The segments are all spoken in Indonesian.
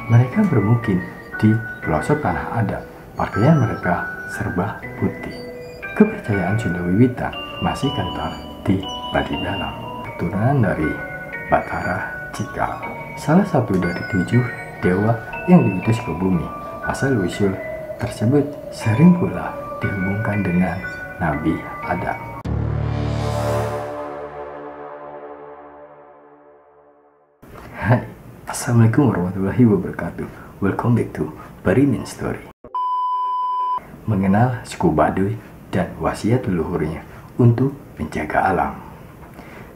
Mereka bermukim di pelosok tanah adat. Pakaian mereka serba putih. Kepercayaan Sunda Wiwitan masih kental di Baduy Dalam, keturunan dari Batara Cikal, salah satu dari 7 dewa yang diutus ke bumi. Asal-usul tersebut sering pula dihubungkan dengan Nabi Adam. Hai, Assalamualaikum warahmatullahi wabarakatuh. Welcome back to Barimin Story. Mengenal suku Baduy dan wasiat leluhurnya untuk menjaga alam.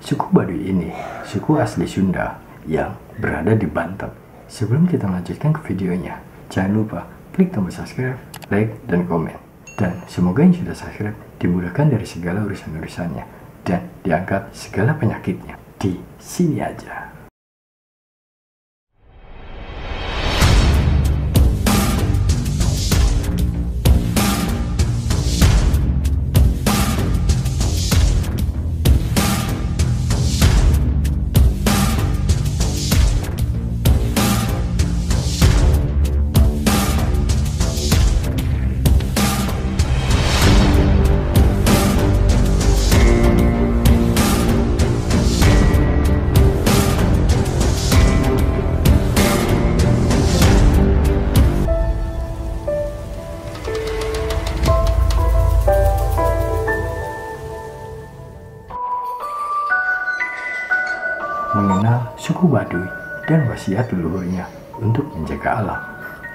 Suku Baduy ini suku asli Sunda yang berada di Banten. Sebelum kita melanjutkan ke videonya, jangan lupa klik tombol subscribe, like, dan komen. Dan semoga yang sudah subscribe dimudahkan dari segala urusan-urusannya dan diangkat segala penyakitnya. Di sini aja. Mengenal suku Baduy dan wasiat leluhurnya untuk menjaga alam.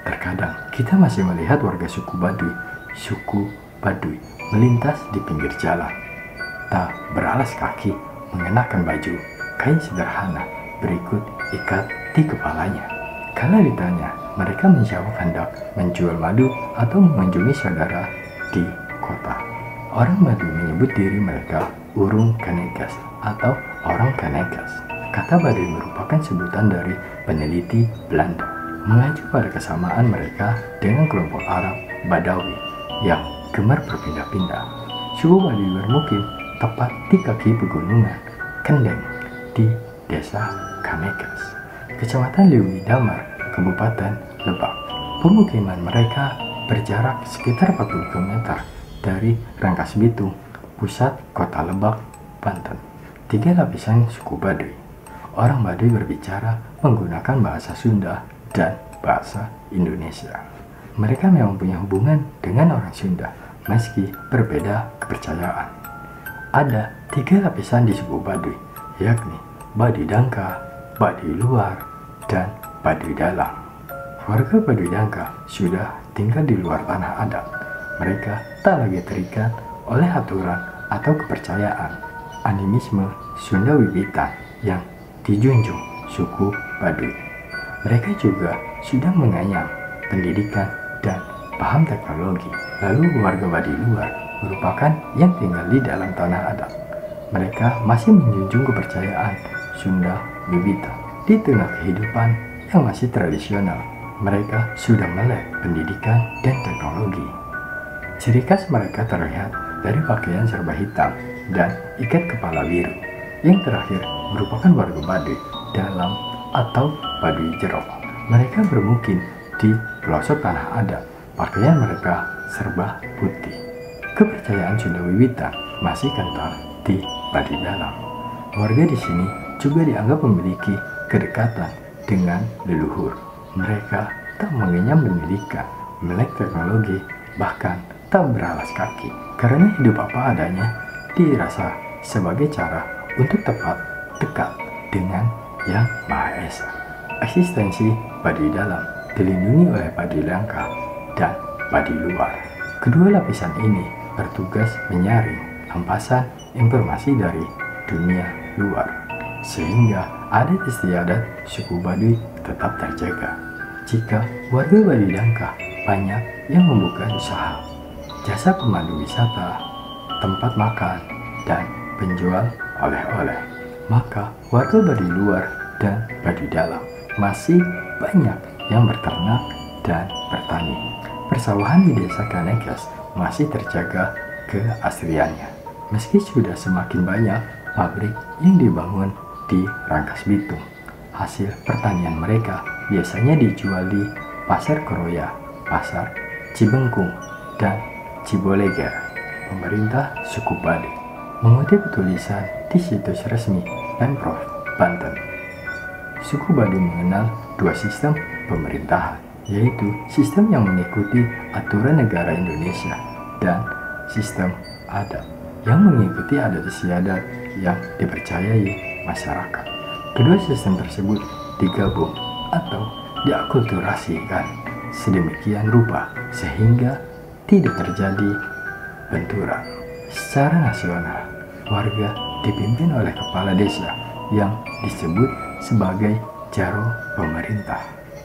Terkadang kita masih melihat warga suku Baduy melintas di pinggir jalan, tak beralas kaki, mengenakan baju kain sederhana berikut ikat di kepalanya. Kala ditanya, mereka menjawab hendak menjual madu atau mengunjungi saudara di kota. Orang Baduy menyebut diri mereka Urung Kanegas atau orang Kanegas. Kata Baduy merupakan sebutan dari peneliti Belanda, mengacu pada kesamaan mereka dengan kelompok Arab Badawi yang gemar berpindah-pindah. Suku Baduy bermukim tepat di kaki pegunungan Kendeng di desa Kanegas, Kecamatan Lewi Damar, Kabupaten Lebak. Pemukiman mereka berjarak sekitar 40 km dari Rangkas Bitung, pusat kota Lebak, Banten. 3 lapisan suku Baduy. Orang Baduy berbicara menggunakan bahasa Sunda dan bahasa Indonesia. Mereka memang punya hubungan dengan orang Sunda, meski berbeda kepercayaan. Ada 3 lapisan di suku Baduy, yakni Baduy Dangka, Baduy Luar, dan Baduy Dalam. Warga Baduy Dangka sudah tinggal di luar tanah adat. Mereka tak lagi terikat oleh aturan atau kepercayaan animisme Sunda Wiwitan yang dijunjung suku Baduy. Mereka juga sudah menganyam pendidikan dan paham teknologi. Lalu warga Baduy Luar merupakan yang tinggal di dalam tanah adat. Mereka masih menjunjung kepercayaan Sunda Wiwitan. Di tengah kehidupan yang masih tradisional, mereka sudah melek pendidikan dan teknologi. Ciri khas mereka terlihat dari pakaian serba hitam dan ikat kepala biru. Yang terakhir merupakan warga Baduy Dalam atau Baduy Jero. Mereka bermukim di pelosok tanah adat. Pakaian mereka serba putih. Kepercayaan Sunda Wiwitan masih kental di Baduy Dalam. Warga di sini juga dianggap memiliki kedekatan dengan leluhur. Mereka tak mengenyam pendidikan, melek teknologi, bahkan tak beralas kaki. Karena hidup apa adanya dirasa sebagai cara untuk tepat dekat dengan Yang Maha Esa. Eksistensi Baduy Dalam dilindungi oleh Baduy Dangka dan Baduy Luar. Kedua lapisan ini bertugas menyaring hempasan informasi dari dunia luar, sehingga adat istiadat suku Baduy tetap terjaga. Jika warga Baduy Dangka banyak yang membuka usaha, jasa pemandu wisata, tempat makan, dan penjual oleh-oleh, maka warga Baduy Luar dan Baduy Dalam masih banyak yang berternak dan bertani. Persawahan di desa Kanegas masih terjaga keasliannya, meski sudah semakin banyak pabrik yang dibangun di Rangkas Bitung. Hasil pertanian mereka biasanya dijual di Pasar Kroya, Pasar Cibengkung, dan Cibolega. Pemerintah suku Baduy mengutip tulisan di situs resmi Pemprov Banten. Suku Baduy mengenal dua sistem pemerintahan, yaitu sistem yang mengikuti aturan negara Indonesia dan sistem adat yang mengikuti adat istiadat yang dipercayai masyarakat. Kedua sistem tersebut digabung atau diakulturasikan sedemikian rupa sehingga tidak terjadi benturan. Secara nasional, warga dipimpin oleh kepala desa yang disebut sebagai jaro pemerintah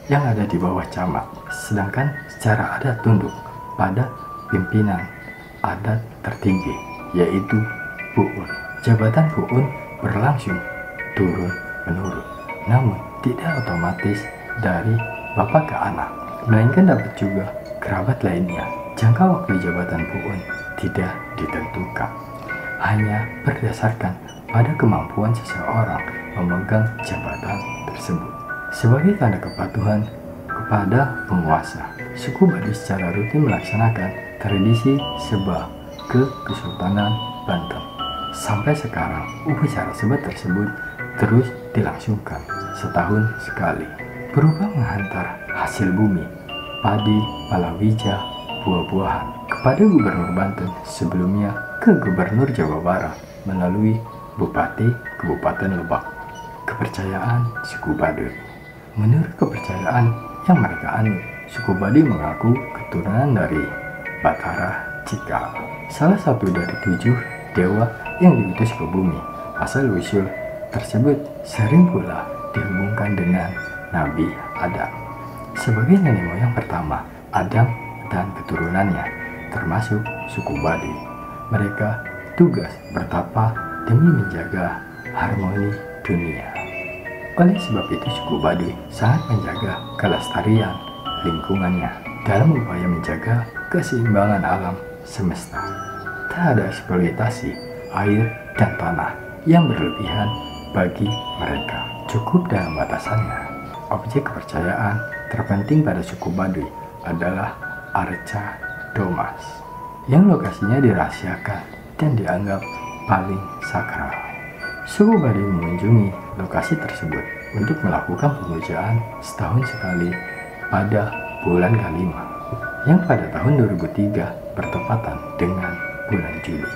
yang ada di bawah camat, sedangkan secara adat tunduk pada pimpinan adat tertinggi yaitu Pu'un. Jabatan Pu'un berlangsung turun-menurun, namun tidak otomatis dari bapak ke anak, melainkan dapat juga kerabat lainnya. Jangka waktu jabatan Pu'un tidak ditentukan, hanya berdasarkan pada kemampuan seseorang memegang jabatan tersebut. Sebagai tanda kepatuhan kepada penguasa, suku Baduy secara rutin melaksanakan tradisi Seba ke Kesultanan Banten. Sampai sekarang, upacara Seba tersebut terus dilangsungkan setahun sekali, berupa menghantar hasil bumi, padi, palawija, buah-buahan kepada Gubernur Banten, sebelumnya ke Gubernur Jawa Barat melalui Bupati Kabupaten Lebak. Kepercayaan suku Baduy. Menurut kepercayaan yang mereka anut, suku Baduy mengaku keturunan dari Batara Cikal, salah satu dari 7 dewa yang diutus ke bumi. Asal-usul tersebut sering pula dihubungkan dengan Nabi Adam sebagai nenek moyang pertama Adam dan keturunannya, termasuk suku Baduy. Mereka tugas bertapa demi menjaga harmoni dunia. Oleh sebab itu, suku Baduy sangat menjaga kelestarian lingkungannya dalam upaya menjaga keseimbangan alam semesta. Tak ada eksploitasi air dan tanah yang berlebihan bagi mereka, cukup dalam batasannya. Objek kepercayaan terpenting pada suku Baduy adalah Arca Domas, yang lokasinya dirahasiakan dan dianggap paling sakral. Suku Baduy mengunjungi lokasi tersebut untuk melakukan pemujaan setahun sekali pada bulan kelima, yang pada tahun 2003 bertepatan dengan bulan Juli.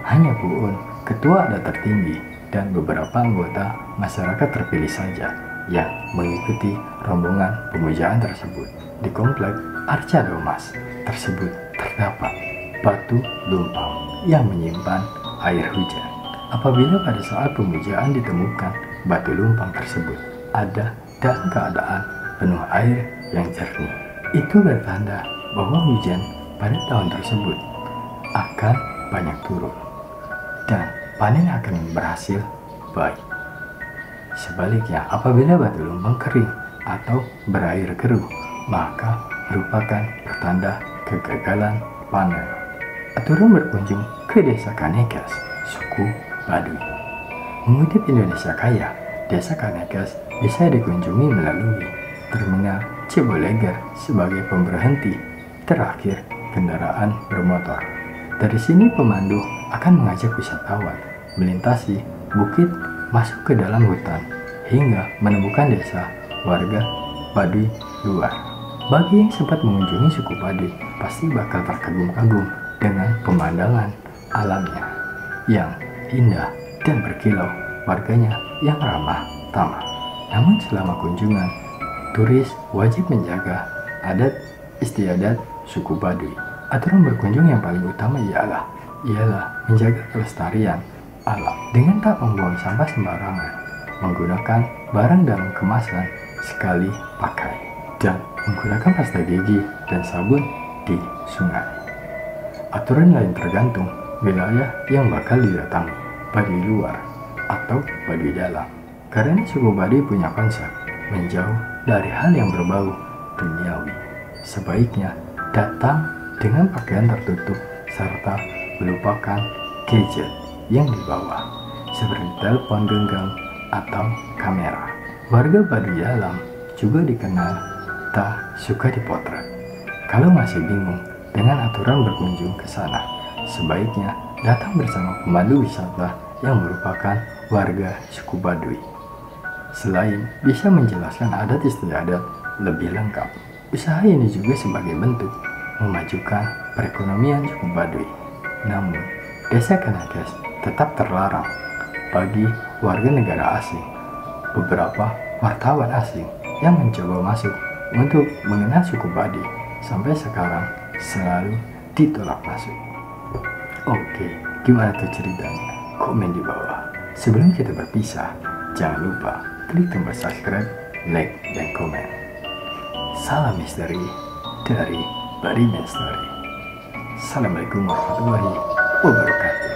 Hanya Pu'un, ketua adat tertinggi, dan beberapa anggota masyarakat terpilih saja yang mengikuti rombongan pemujaan tersebut. Di komplek Arca Domas tersebut terdapat batu lumpang yang menyimpan air hujan. Apabila pada saat pemujaan ditemukan batu lumpang tersebut ada dalam keadaan penuh air yang jernih, itu bertanda bahwa hujan pada tahun tersebut akan banyak turun dan panen akan berhasil baik. Sebaliknya, apabila batu lumpang kering atau berair keruh, maka merupakan pertanda kegagalan panen. Aturan berkunjung ke desa Kanegas, suku Baduy. Mengutip Indonesia Kaya, desa Kanegas bisa dikunjungi melalui terminal Ciboleger sebagai pemberhenti terakhir kendaraan bermotor. Dari sini pemandu akan mengajak wisatawan melintasi bukit masuk ke dalam hutan hingga menemukan desa warga Baduy luar. Bagi yang sempat mengunjungi suku Baduy pasti bakal terkagum-kagum dengan pemandangan alamnya yang indah dan berkilau, warganya yang ramah tamah. Namun selama kunjungan, turis wajib menjaga adat istiadat suku Baduy. Aturan berkunjung yang paling utama ialah menjaga kelestarian alam dengan tak membuang sampah sembarangan, menggunakan barang dalam kemasan sekali pakai, dan menggunakan pasta gigi dan sabun di sungai. Aturan lain tergantung wilayah yang bakal didatangi, Baduy luar atau Baduy dalam. Karena suku Baduy punya konsep menjauh dari hal yang berbau duniawi. Sebaiknya datang dengan pakaian tertutup serta melupakan gadget yang dibawa, seperti telepon genggam atau kamera. Warga Baduy dalam juga dikenal tak suka dipotret. Kalau masih bingung dengan aturan berkunjung ke sana, sebaiknya datang bersama pemandu wisata yang merupakan warga suku Baduy. Selain bisa menjelaskan adat istiadat lebih lengkap, usaha ini juga sebagai bentuk memajukan perekonomian suku Baduy. Namun, desa Kenages tetap terlarang bagi warga negara asing. Beberapa wartawan asing yang mencoba masuk untuk mengenal suku Baduy sampai sekarang selalu ditolak masuk. Oke, gimana tuh ceritanya? Komen di bawah. Sebelum kita berpisah, jangan lupa klik tombol subscribe, like, dan komen. Salam misteri dari Bariman Story. Assalamualaikum warahmatullahi wabarakatuh.